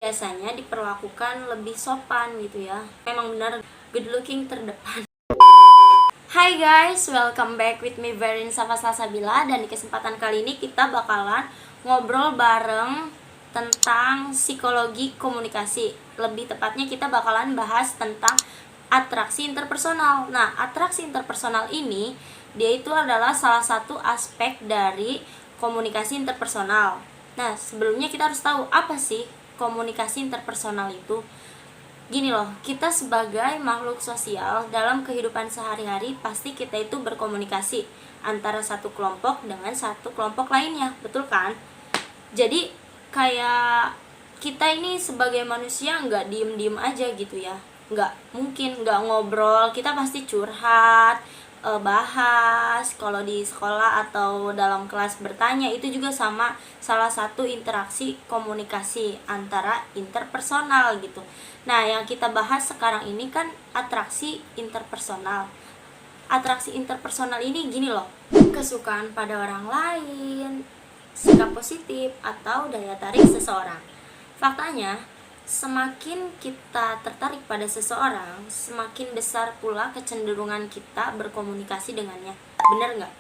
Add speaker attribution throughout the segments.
Speaker 1: biasanya diperlakukan lebih sopan gitu ya. Memang benar good looking terdepan. Hai guys, welcome back with me Verin Safa Salsabila. Dan di kesempatan kali ini kita bakalan ngobrol bareng tentang psikologi komunikasi. Lebih tepatnya kita bakalan bahas tentang atraksi interpersonal. Nah, atraksi interpersonal ini dia itu adalah salah satu aspek dari komunikasi interpersonal. Nah, sebelumnya kita harus tahu apa sih komunikasi interpersonal itu. Gini loh, kita sebagai makhluk sosial dalam kehidupan sehari-hari pasti kita itu berkomunikasi antara satu kelompok dengan satu kelompok lainnya, betul kan? Jadi kayak kita ini sebagai manusia nggak diem-diem aja gitu ya, nggak mungkin nggak ngobrol, kita pasti curhat, bahas. Kalau di sekolah atau dalam kelas bertanya, itu juga sama salah satu interaksi komunikasi antara interpersonal gitu. Nah, yang kita bahas sekarang ini kan atraksi interpersonal. Atraksi interpersonal ini gini loh, kesukaan pada orang lain, sikap positif, atau daya tarik seseorang. Faktanya, semakin kita tertarik pada seseorang, semakin besar pula kecenderungan kita berkomunikasi dengannya. Bener nggak?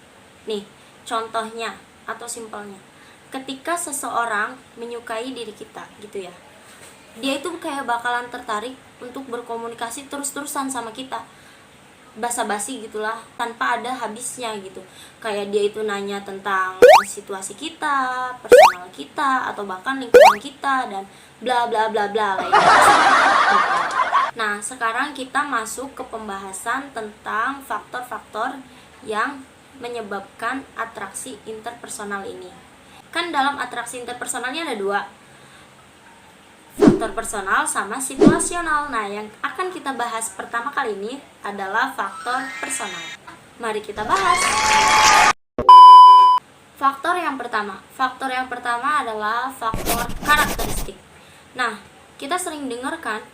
Speaker 1: Nih, contohnya atau simpelnya, ketika seseorang menyukai diri kita gitu ya, dia itu kayak bakalan tertarik untuk berkomunikasi terus-terusan sama kita, basa-basi gitulah, tanpa ada habisnya gitu. Kayak dia itu nanya tentang situasi kita, personal kita, atau bahkan lingkungan kita, dan bla bla bla bla lainnya. Nah, sekarang kita masuk ke pembahasan tentang faktor-faktor yang menyebabkan atraksi interpersonal ini. Kan dalam atraksi interpersonalnya ada dua, faktor personal sama situasional. Nah, yang akan kita bahas pertama kali ini adalah faktor personal. Mari kita bahas. Faktor yang pertama adalah faktor karakteristik. Nah, kita sering dengar kan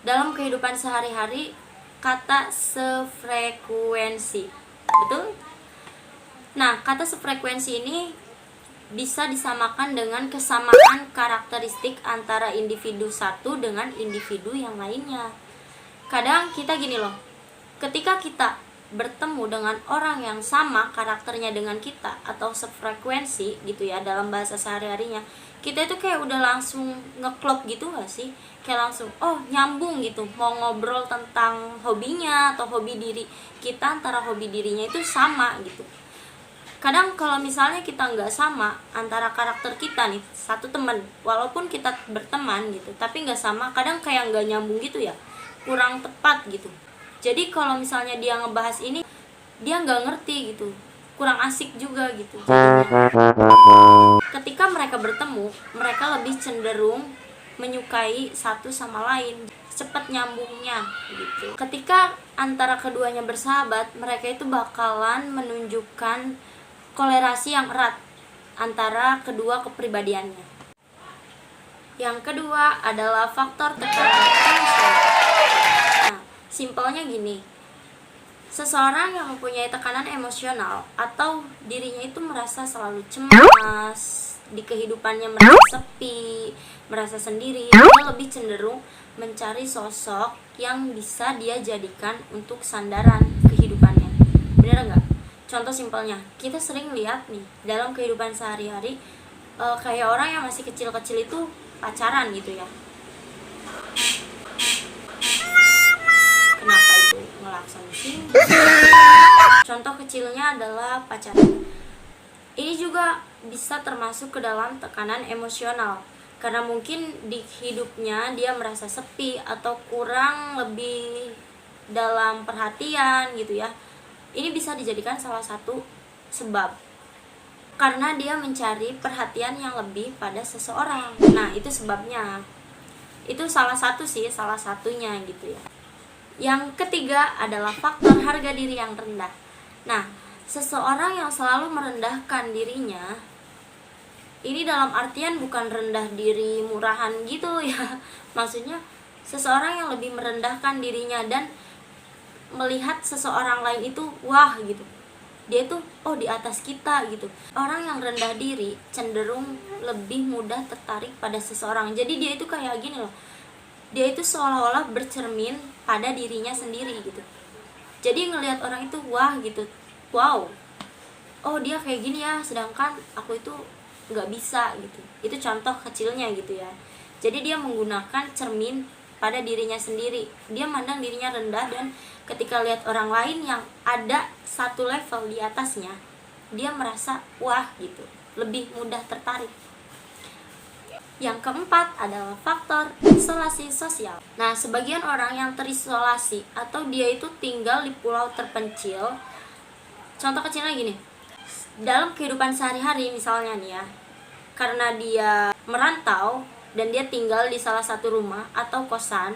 Speaker 1: dalam kehidupan sehari-hari kata sefrekuensi, betul? Nah, kata sefrekuensi ini bisa disamakan dengan kesamaan karakteristik antara individu satu dengan individu yang lainnya. Kadang kita gini loh, ketika kita bertemu dengan orang yang sama karakternya dengan kita atau sefrekuensi gitu ya dalam bahasa sehari-harinya, kita itu kayak udah langsung ngeklop gitu gak sih? Kayak langsung, oh nyambung gitu, mau ngobrol tentang hobinya atau hobi diri kita, antara hobi dirinya itu sama gitu. Kadang kalau misalnya kita nggak sama antara karakter kita nih, satu teman, walaupun kita berteman gitu, tapi nggak sama, kadang kayak nggak nyambung gitu ya, kurang tepat gitu. Jadi kalau misalnya dia ngebahas ini, dia nggak ngerti gitu, kurang asik juga gitu jadinya. Ketika mereka bertemu, mereka lebih cenderung menyukai satu sama lain, cepat nyambungnya gitu. Ketika antara keduanya bersahabat, mereka itu bakalan menunjukkan kolerasi yang erat antara kedua kepribadiannya. Yang kedua adalah faktor tekanan emosional. Nah, simpelnya gini, seseorang yang mempunyai tekanan emosional atau dirinya itu merasa selalu cemas, di kehidupannya merasa sepi, merasa sendiri, dia lebih cenderung mencari sosok yang bisa dia jadikan untuk sandaran kehidupannya. Bener nggak? Contoh simpelnya, kita sering lihat nih dalam kehidupan sehari-hari, kayak orang yang masih kecil-kecil itu pacaran gitu ya. Kenapa itu ngelakson sih? Contoh kecilnya adalah pacaran. Ini juga bisa termasuk ke dalam tekanan emosional, karena mungkin di hidupnya dia merasa sepi atau kurang lebih dalam perhatian gitu ya. Ini bisa dijadikan salah satu sebab, karena dia mencari perhatian yang lebih pada seseorang. Nah, itu sebabnya. Itu salah satunya gitu ya. Yang ketiga adalah faktor harga diri yang rendah. Nah, seseorang yang selalu merendahkan dirinya, ini dalam artian bukan rendah diri murahan gitu ya. Maksudnya seseorang yang lebih merendahkan dirinya dan melihat seseorang lain itu wah gitu, dia itu oh di atas kita gitu. Orang yang rendah diri cenderung lebih mudah tertarik pada seseorang. Jadi dia itu kayak gini loh, dia itu seolah-olah bercermin pada dirinya sendiri gitu. Jadi ngelihat orang itu wah gitu, wow, oh dia kayak gini ya, sedangkan aku itu nggak bisa gitu. Itu contoh kecilnya gitu ya. Jadi dia menggunakan cermin pada dirinya sendiri. Dia mandang dirinya rendah, dan ketika lihat orang lain yang ada satu level di atasnya, dia merasa wah gitu, lebih mudah tertarik. Yang keempat adalah faktor isolasi sosial. Nah, sebagian orang yang terisolasi atau dia itu tinggal di pulau terpencil. Contoh kecilnya gini, dalam kehidupan sehari-hari misalnya nih ya, karena dia merantau dan dia tinggal di salah satu rumah atau kosan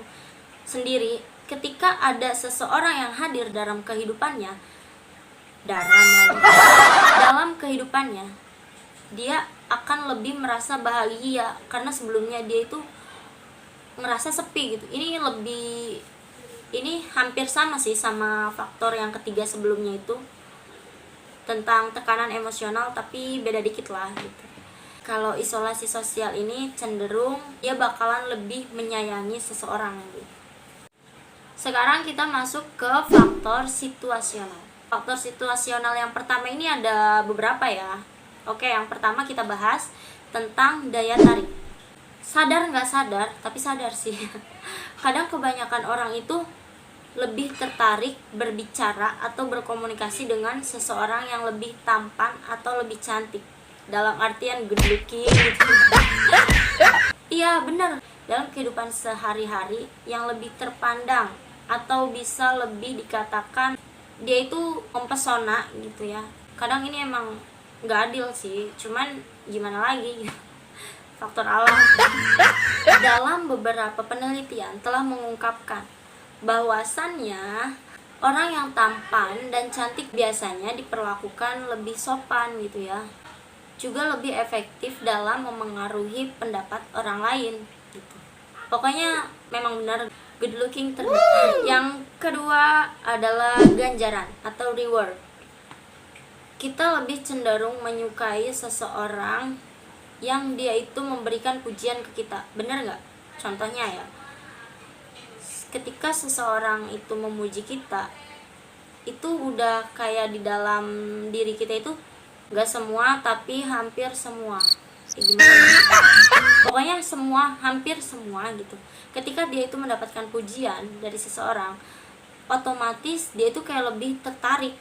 Speaker 1: sendiri, ketika ada seseorang yang hadir dalam kehidupannya, dalam kehidupannya, dia akan lebih merasa bahagia karena sebelumnya dia itu ngerasa sepi gitu. Ini hampir sama sih sama faktor yang ketiga sebelumnya itu, tentang tekanan emosional, tapi beda dikit lah gitu. Kalau isolasi sosial ini cenderung dia bakalan lebih menyayangi seseorang gitu. Sekarang kita masuk ke faktor situasional. Faktor situasional yang pertama ini ada beberapa ya. Oke, yang pertama kita bahas tentang daya tarik. Sadar nggak sadar, tapi sadar sih. Kadang kebanyakan orang itu lebih tertarik berbicara atau berkomunikasi dengan seseorang yang lebih tampan atau lebih cantik. Dalam artian good looking gitu. Iya benar, dalam kehidupan sehari-hari yang lebih terpandang atau bisa lebih dikatakan dia itu mempesona gitu ya. Kadang ini emang nggak adil sih, cuman gimana lagi. Faktor alam. Dalam beberapa penelitian telah mengungkapkan bahwasannya orang yang tampan dan cantik biasanya diperlakukan lebih sopan gitu ya, juga lebih efektif dalam memengaruhi pendapat orang lain gitu. Pokoknya memang benar good looking terdepan. Yang kedua adalah ganjaran atau reward. Kita lebih cenderung menyukai seseorang yang dia itu memberikan pujian ke kita. Bener nggak? Contohnya ya, ketika seseorang itu memuji kita, itu udah kayak di dalam diri kita itu, nggak semua tapi hampir semua. Pokoknya semua, hampir semua gitu. Ketika dia itu mendapatkan pujian dari seseorang, otomatis dia itu kayak lebih tertarik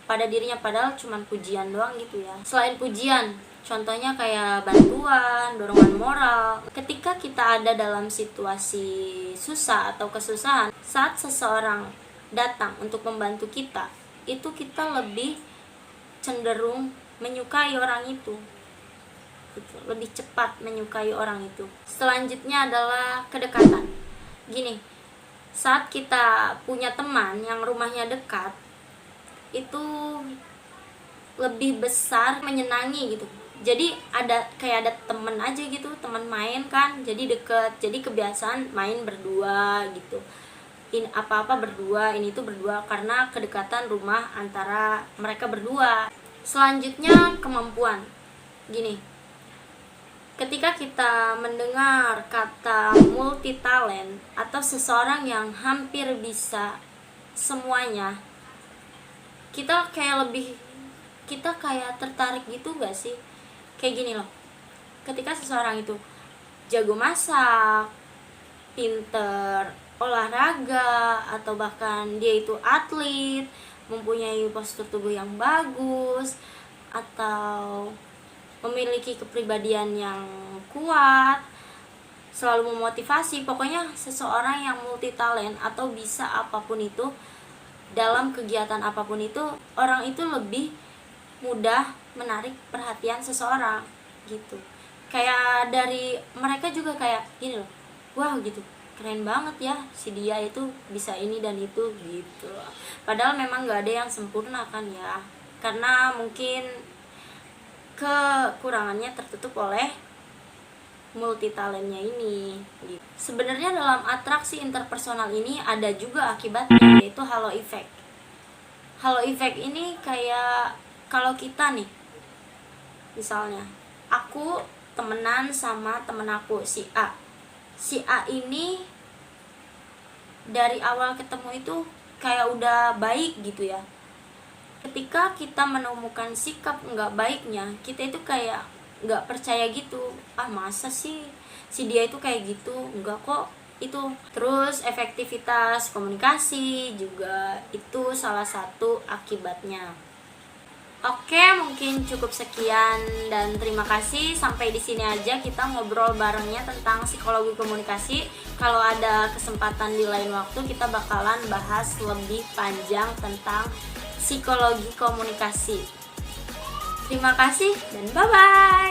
Speaker 1: pada dirinya, padahal cuman pujian doang gitu ya. Selain pujian, contohnya kayak bantuan, dorongan moral. Ketika kita ada dalam situasi susah atau kesusahan, saat seseorang datang untuk membantu kita, itu kita lebih cenderung menyukai orang itu gitu. Lebih cepat menyukai orang itu. Selanjutnya adalah kedekatan. Gini, saat kita punya teman yang rumahnya dekat, itu lebih besar menyenangi gitu. Jadi kayak ada temen aja gitu, teman main kan, jadi deket, jadi kebiasaan main berdua gitu. Ini apa-apa berdua, ini tuh berdua, karena kedekatan rumah antara mereka berdua. Selanjutnya kemampuan. Gini, ketika kita mendengar kata multi talent atau seseorang yang hampir bisa semuanya, kita kayak tertarik gitu gak sih? Kayak gini loh, ketika seseorang itu jago masak, pinter olahraga, atau bahkan dia itu atlet, mempunyai postur tubuh yang bagus, atau memiliki kepribadian yang kuat, selalu memotivasi. Pokoknya seseorang yang multi talent atau bisa apapun itu, dalam kegiatan apapun itu, orang itu lebih mudah menarik perhatian seseorang gitu. Kayak dari mereka juga kayak gini loh, wow gitu, keren banget ya si dia itu bisa ini dan itu gitu. Padahal memang gak ada yang sempurna kan ya, karena mungkin kekurangannya tertutup oleh multi talentnya ini gitu. Sebenarnya dalam atraksi interpersonal ini ada juga akibatnya, yaitu halo effect. halo effect ini kayak kalau kita nih, misalnya aku temenan sama temen aku si A. Si A ini dari awal ketemu itu kayak udah baik gitu ya. Ketika kita menemukan sikap nggak baiknya, kita itu kayak nggak percaya gitu. Ah, masa sih si dia itu kayak gitu? Enggak kok. Itu terus efektivitas komunikasi juga itu salah satu akibatnya. Oke, mungkin cukup sekian dan terima kasih. Sampai di sini aja kita ngobrol barengnya tentang psikologi komunikasi. Kalau ada kesempatan di lain waktu kita bakalan bahas lebih panjang tentang psikologi komunikasi. Terima kasih dan bye-bye.